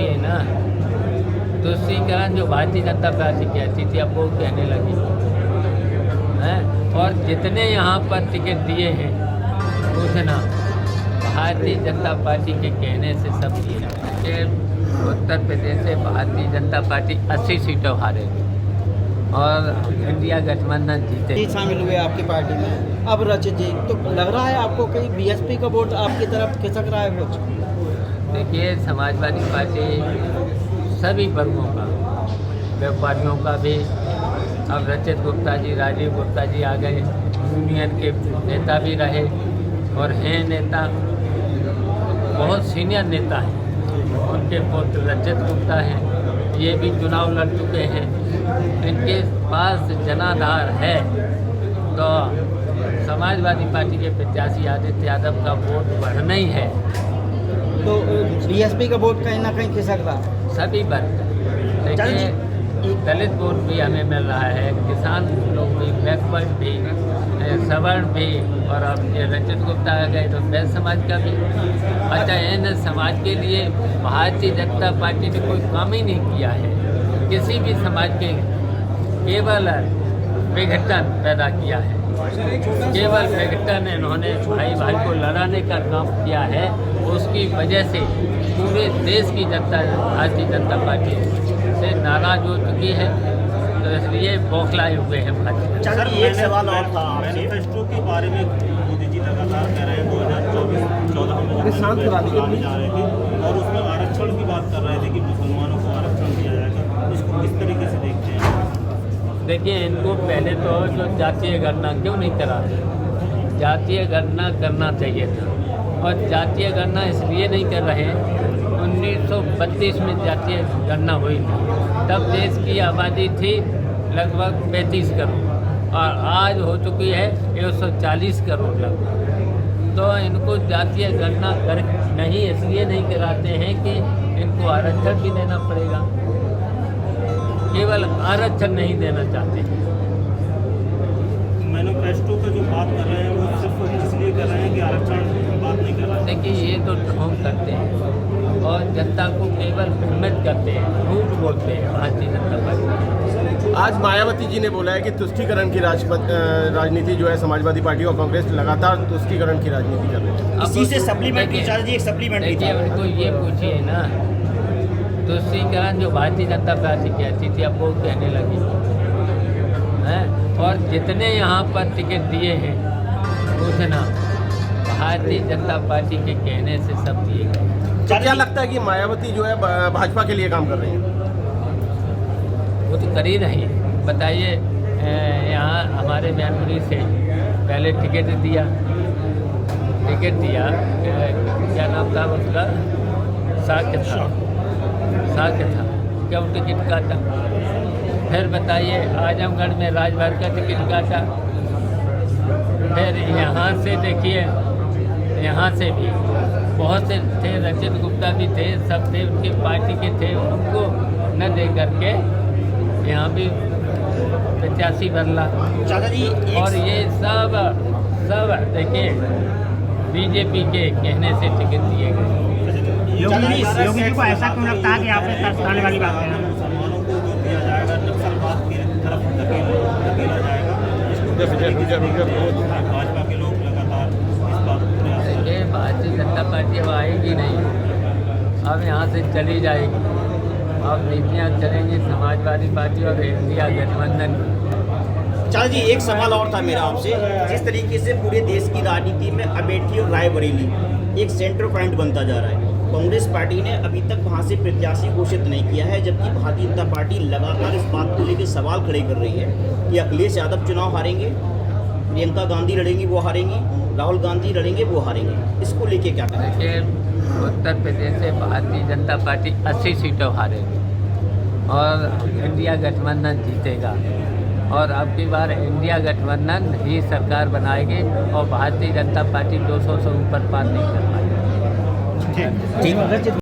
पूछिए ना, तुष्टीकरण जो भारतीय जनता पार्टी कहती थी अब वो कहने लगी हैं। और जितने यहाँ पर टिकट दिए हैं उतना भारतीय जनता पार्टी के कहने से सब दिए। उत्तर प्रदेश से भारतीय जनता पार्टी 80 सीटों हारेगी और इंडिया गठबंधन जीते शामिल हुए आपकी पार्टी में। अब रचित जी, तो लग रहा है आपको कि बीएसपी का वोट आपकी तरफ खिसक रहा है कुछ? देखिए, समाजवादी पार्टी सभी वर्गों का, व्यापारियों का भी, अब रचित गुप्ता जी, राजीव गुप्ता जी आ गए, यूनियन के नेता भी रहे और हैं नेता, बहुत सीनियर नेता हैं। उनके पुत्र रचित गुप्ता हैं, ये भी चुनाव लड़ चुके हैं, इनके पास जनाधार है। तो समाजवादी पार्टी के प्रत्याशी आदित्य यादव का वोट बढ़ना ही है। तो बीएसपी का वोट कहीं ना कहीं खिसक रहा है। सभी वर्ग, देखिए दलित वोट भी हमें मिल रहा है, किसान लोग भी, बैकवर्ड भी, सवर्ण भी, और अब ये रचित गुप्ता आ गए तो वैश्य समाज का भी। अच्छा, इन समाज के लिए भारतीय जनता पार्टी ने कोई काम ही नहीं किया है, किसी भी समाज के केवल विघटन पैदा किया है, केवल विघटन इन्होंने भाई भाई को लड़ाने का काम किया है। उसकी वजह से पूरे देश की जनता भारतीय जनता पार्टी से नाराज हो चुकी है, तो इसलिए बौखलाए हुए हैं भारतीय। सर, एक सवाल और था, मैनिफेस्टो के बारे में मोदी जी लगातार कह रहे हैं 2014 में शांत कराने जा रहे थे और उसमें आरक्षण की बात कर रहे थे कि मुसलमानों को आरक्षण दिया जाएगा, इसको किस तरीके से देखते हैं? देखिए, इनको पहले तो जो जातीय गणना क्यों नहीं कराते? जातीय गणना करना चाहिए था, और जातीय गणना इसलिए नहीं कर रहे हैं, 1932 में जातीय गणना हुई थी, तब देश की आबादी थी लगभग 35 करोड़ और आज हो चुकी है 140 करोड़ लगभग। तो इनको जातीय गणना कर नहीं इसलिए नहीं कराते हैं कि इनको आरक्षण भी देना पड़ेगा, केवल आरक्षण नहीं देना चाहते हैं। मैनिफेस्टो का जो बात कर रहे हैं वो सिर्फ इसलिए कर रहे हैं कि आरक्षण की बात नहीं कर रहे हैं। देखिए, ये तो ढोंग करते हैं और जनता को केवल भ्रमित करते हैं, झूठ बोलते हैं भारतीय जनता पार्टी। आज मायावती जी ने बोला है कि तुष्टीकरण की राजनीति जो है समाजवादी पार्टी और कांग्रेस लगातार तुष्टीकरण की राजनीति कर रही है। इसी से सप्लीमेंट्री चार्ज, एक सप्लीमेंट्री। देखिए, उनको ये पूछिए ना, तुष्टीकरण जो भारतीय जनता पार्टी कहती थी अब वो कहने लगी हैं। और जितने यहाँ पर टिकट दिए हैं उतना भारतीय जनता पार्टी के कहने से सब दिए गए। तो क्या लगता है कि मायावती जो है भाजपा के लिए काम कर रही हैं? वो तो कर ही रही है। बताइए, यहाँ हमारे मैनपुरी से पहले टिकट दिया, क्या नाम था उसका, साक्य था, क्यों टिकट काटा? फिर बताइए, आजमगढ़ में राजभर का टिकट काटा। फिर यहाँ से देखिए, यहाँ से भी बहुत से थे, रचित गुप्ता भी थे, सब थे, उनकी पार्टी के थे, उनको न दे करके यहाँ भी 85 बदला। और ये सब देखिए बीजेपी के कहने से टिकट दिए गए। योगी जी को ऐसा क्यों लगता है कि आपने तरसाने वाली बात है? मुसलमानों को जो दिया जाएगा नक्सलवाद की तरफ धकेला जाएगा, भाजपा के लोग लगातार इस बात को प्रयास कर रहे हैं। भारतीय जनता पार्टी अब आएगी नहीं, अब यहाँ से चली जाएगी। अब नीतियाँ चलेंगी समाजवादी पार्टी और इंडिया गठबंधन की। चल जी, एक सवाल और था मेरा आपसे। जिस तरीके से पूरे देश की राजनीति में अमेठी और रायबरेली एक सेंटर पॉइंट बनता जा रहा है, कांग्रेस पार्टी ने अभी तक वहां से प्रत्याशी घोषित नहीं किया है, जबकि भारतीय जनता पार्टी लगातार इस बात को लेकर सवाल खड़े कर रही है कि अखिलेश यादव चुनाव हारेंगे, प्रियंका गांधी लड़ेंगी वो हारेंगी, राहुल गांधी लड़ेंगे वो हारेंगे। इसको लेके क्या कहें? देखिए, उत्तर प्रदेश से भारतीय जनता पार्टी 80 सीटों हारेगी और इंडिया गठबंधन जीतेगा, और अब की बार इंडिया गठबंधन ही सरकार बनाएगी और भारतीय जनता पार्टी 200 से ऊपर पार नहीं कर पाएगी। ठीक।